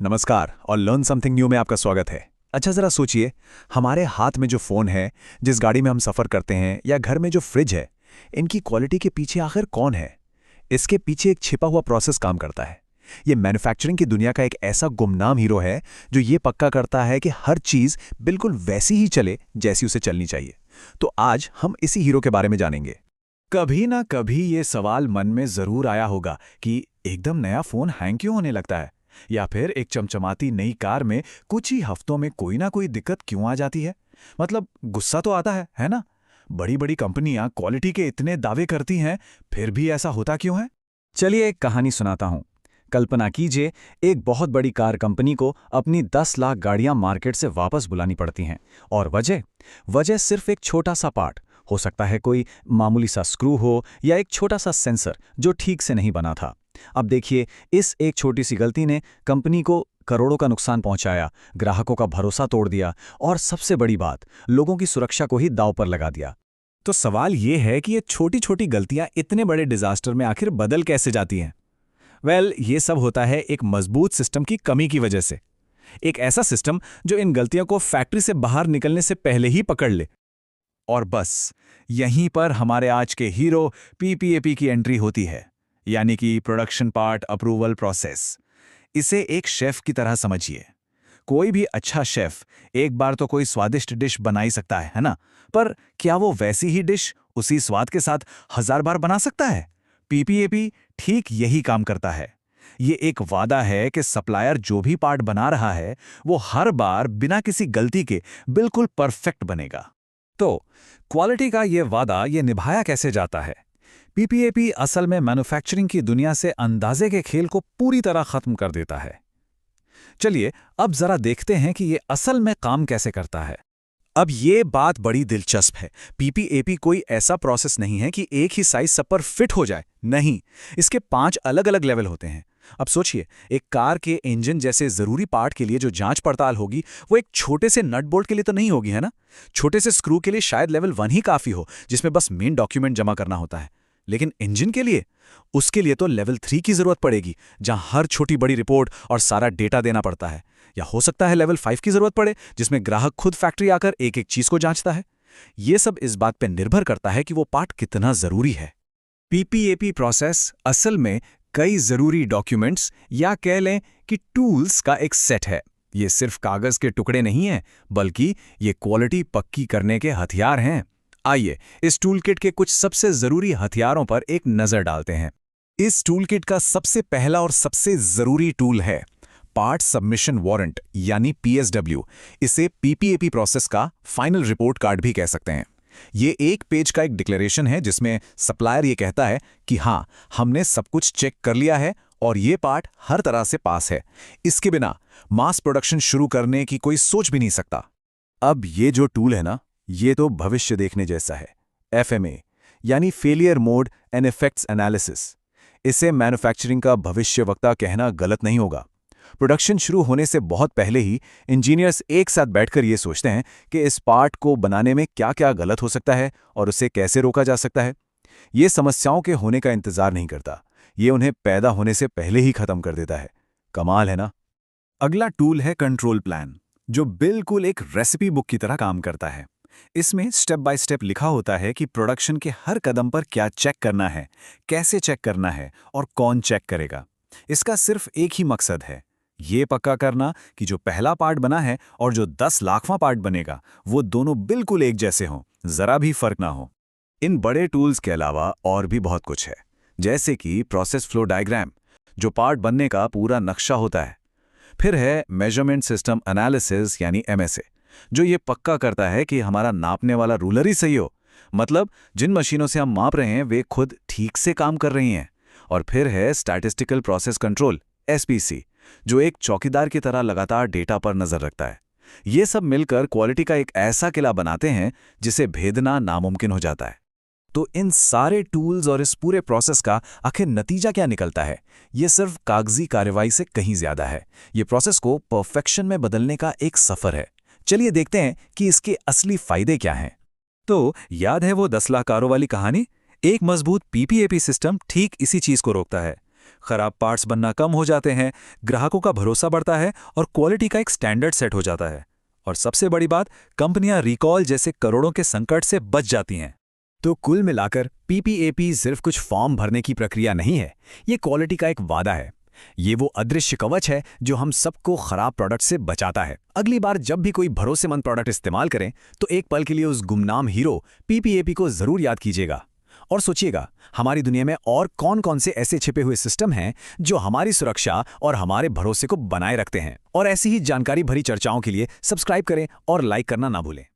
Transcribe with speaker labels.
Speaker 1: नमस्कार और learn something new में आपका स्वागत है। अच्छा ज़रा सोचिए, हमारे हाथ में जो फ़ोन है, जिस गाड़ी में हम सफ़र करते हैं या घर में जो फ्रिज है, इनकी क्वालिटी के पीछे आखिर कौन है? इसके पीछे एक छिपा हुआ प्रोसेस काम करता है। ये मैन्युफैक्चरिंग की दुनिया का एक ऐसा गुमनाम हीरो है जो ये पक्का करता है कि हर चीज़ बिल्कुल वैसी ही चले जैसी उसे चलनी चाहिए। तो आज हम इसी हीरो के बारे में जानेंगे। कभी ना कभी ये सवाल मन में ज़रूर आया होगा कि एकदम नया फ़ोन हैंग क्यों होने लगता है, या फिर एक चमचमाती नई कार में कुछ ही हफ्तों में कोई ना कोई दिक्कत क्यों आ जाती है। मतलब गुस्सा तो आता है ना? बड़ी बड़ी कंपनियां क्वालिटी के इतने दावे करती हैं, फिर भी ऐसा होता क्यों है? चलिए एक कहानी सुनाता हूं। कल्पना कीजिए, एक बहुत बड़ी कार कंपनी को अपनी 10 लाख गाड़ियां मार्केट से वापस बुलानी पड़ती हैं। और वजह सिर्फ एक छोटा सा पार्ट हो सकता है। कोई मामूली सा स्क्रू हो या एक छोटा सा सेंसर जो ठीक से नहीं बना था। अब देखिए, इस एक छोटी सी गलती ने कंपनी को करोड़ों का नुकसान पहुंचाया, ग्राहकों का भरोसा तोड़ दिया और सबसे बड़ी बात, लोगों की सुरक्षा को ही दांव पर लगा दिया। तो सवाल ये है कि ये छोटी छोटी गलतियां इतने बड़े डिजास्टर में आखिर बदल कैसे जाती हैं? ये सब होता है एक मजबूत सिस्टम की कमी की वजह से। एक ऐसा सिस्टम जो इन गलतियों को फैक्ट्री से बाहर निकलने से पहले ही पकड़ ले। और बस यहीं पर हमारे आज के हीरो पीपीएपी की एंट्री होती है, यानी कि प्रोडक्शन पार्ट अप्रूवल प्रोसेस। इसे एक शेफ की तरह समझिए। कोई भी अच्छा शेफ एक बार तो कोई स्वादिष्ट डिश बना ही सकता है ना? पर क्या वो वैसी ही डिश उसी स्वाद के साथ 1000 बार बना सकता है? पीपीएपी ठीक यही काम करता है। ये एक वादा है कि सप्लायर जो भी पार्ट बना रहा है, वो हर बार बिना किसी गलती के बिल्कुल परफेक्ट बनेगा। तो क्वालिटी का ये वादा ये निभाया कैसे जाता है? पीपीएपी असल में मैन्युफैक्चरिंग की दुनिया से अंदाजे के खेल को पूरी तरह खत्म कर देता है। चलिए अब जरा देखते हैं कि ये असल में काम कैसे करता है। अब ये बात बड़ी दिलचस्प है। पीपीएपी कोई ऐसा प्रोसेस नहीं है कि एक ही साइज सब पर फिट हो जाए। नहीं, इसके 5 अलग अलग लेवल होते हैं। अब सोचिए, एक कार के इंजन जैसे जरूरी पार्ट के लिए जो जांच पड़ताल होगी, वो एक छोटे से नट बोल्ट के लिए तो नहीं होगी, है ना? छोटे से स्क्रू के लिए शायद लेवल 1 ही काफी हो, जिसमें बस मेन डॉक्यूमेंट जमा करना होता है। लेकिन इंजन के लिए, उसके लिए तो लेवल 3 की जरूरत पड़ेगी, जहां हर छोटी बड़ी रिपोर्ट और सारा डेटा देना पड़ता है। या हो सकता है लेवल 5 की जरूरत पड़े, जिसमें ग्राहक खुद फैक्ट्री आकर एक एक चीज को जांचता है। ये सब इस बात पर निर्भर करता है कि वो पार्ट कितना जरूरी है। पीपीएपी प्रोसेस असल में कई जरूरी डॉक्यूमेंट्स या कह लें कि टूल्स का एक सेट है। ये सिर्फ कागज के टुकड़े नहीं हैं, बल्कि ये क्वालिटी पक्की करने के हथियार हैं। आइए इस टूलकिट के कुछ सबसे जरूरी हथियारों पर एक नजर डालते हैं। इस टूलकिट का सबसे पहला और सबसे जरूरी टूल है पार्ट सबमिशन वारंट, यानी पीएसडब्ल्यू। इसे पीपीएपी प्रोसेस का फाइनल रिपोर्ट कार्ड भी कह सकते हैं। ये एक पेज का एक डिक्लेरेशन है जिसमें सप्लायर ये कहता है कि हाँ, हमने सब कुछ चेक कर लिया है और ये पार्ट हर तरह से पास है। इसके बिना मास प्रोडक्शन शुरू करने की कोई सोच भी नहीं सकता। अब ये जो टूल है ना, ये तो भविष्य देखने जैसा है। एफएमए यानी failure mode and effects analysis. इसे मैन्युफैक्चरिंग का भविष्यवक्ता कहना गलत नहीं होगा। प्रोडक्शन शुरू होने से बहुत पहले ही इंजीनियर्स एक साथ बैठकर ये सोचते हैं कि इस पार्ट को बनाने में क्या क्या गलत हो सकता है और उसे कैसे रोका जा सकता है। ये समस्याओं के होने का इंतजार नहीं करता, ये उन्हें पैदा होने से पहले ही खत्म कर देता है। कमाल है ना? अगला टूल है कंट्रोल प्लान, जो बिल्कुल एक रेसिपी बुक की तरह काम करता है। इसमें स्टेप बाय स्टेप लिखा होता है कि प्रोडक्शन के हर कदम पर क्या चेक करना है, कैसे चेक करना है और कौन चेक करेगा। इसका सिर्फ एक ही मकसद है, ये पक्का करना कि जो पहला पार्ट बना है और जो 10 लाखवां पार्ट बनेगा, वो दोनों बिल्कुल एक जैसे हों, जरा भी फर्क ना हो। इन बड़े टूल्स के अलावा और भी बहुत कुछ है, जैसे कि प्रोसेस फ्लो डायग्राम, जो पार्ट बनने का पूरा नक्शा होता है। फिर है मेजरमेंट सिस्टम एनालिसिस यानी एमएसए, जो ये पक्का करता है कि हमारा नापने वाला रूलर ही सही हो, मतलब जिन मशीनों से हम माप रहे हैं वे खुद ठीक से काम कर रही हैं। और फिर है स्टैटिस्टिकल प्रोसेस कंट्रोल एसपीसी, जो एक चौकीदार की तरह लगातार डेटा पर नजर रखता है। ये सब मिलकर क्वालिटी का एक ऐसा किला बनाते हैं जिसे भेदना नामुमकिन हो जाता है। तो इन सारे टूल्स और इस पूरे प्रोसेस का आखिर नतीजा क्या निकलता है? ये सिर्फ कागजी कार्रवाई से कहीं ज्यादा है। ये प्रोसेस को परफेक्शन में बदलने का एक सफर है। चलिए देखते हैं कि इसके असली फायदे क्या हैं। तो याद है वो 10 लाख कारों वाली कहानी? एक मजबूत पीपीएपी सिस्टम ठीक इसी चीज को रोकता है।
Speaker 2: खराब पार्ट्स बनना कम हो जाते हैं, ग्राहकों का भरोसा बढ़ता है और क्वालिटी का एक स्टैंडर्ड सेट हो जाता है। और सबसे बड़ी बात, कंपनियां रिकॉल जैसे करोड़ों के संकट से बच जाती हैं।
Speaker 1: तो कुल मिलाकर पीपीएपी सिर्फ कुछ फॉर्म भरने की प्रक्रिया नहीं है, ये क्वालिटी का एक वादा है। ये वो अदृश्य कवच है जो हम सबको खराब प्रोडक्ट से बचाता है। अगली बार जब भी कोई भरोसेमंद प्रोडक्ट इस्तेमाल करें तो एक पल के लिए उस गुमनाम हीरो पीपीएपी को जरूर याद कीजिएगा। और सोचिएगा, हमारी दुनिया में और कौन कौन से ऐसे छिपे हुए सिस्टम हैं जो हमारी सुरक्षा और हमारे भरोसे को बनाए रखते हैं। और ऐसी ही जानकारी भरी चर्चाओं के लिए सब्सक्राइब करें और लाइक करना ना भूलें।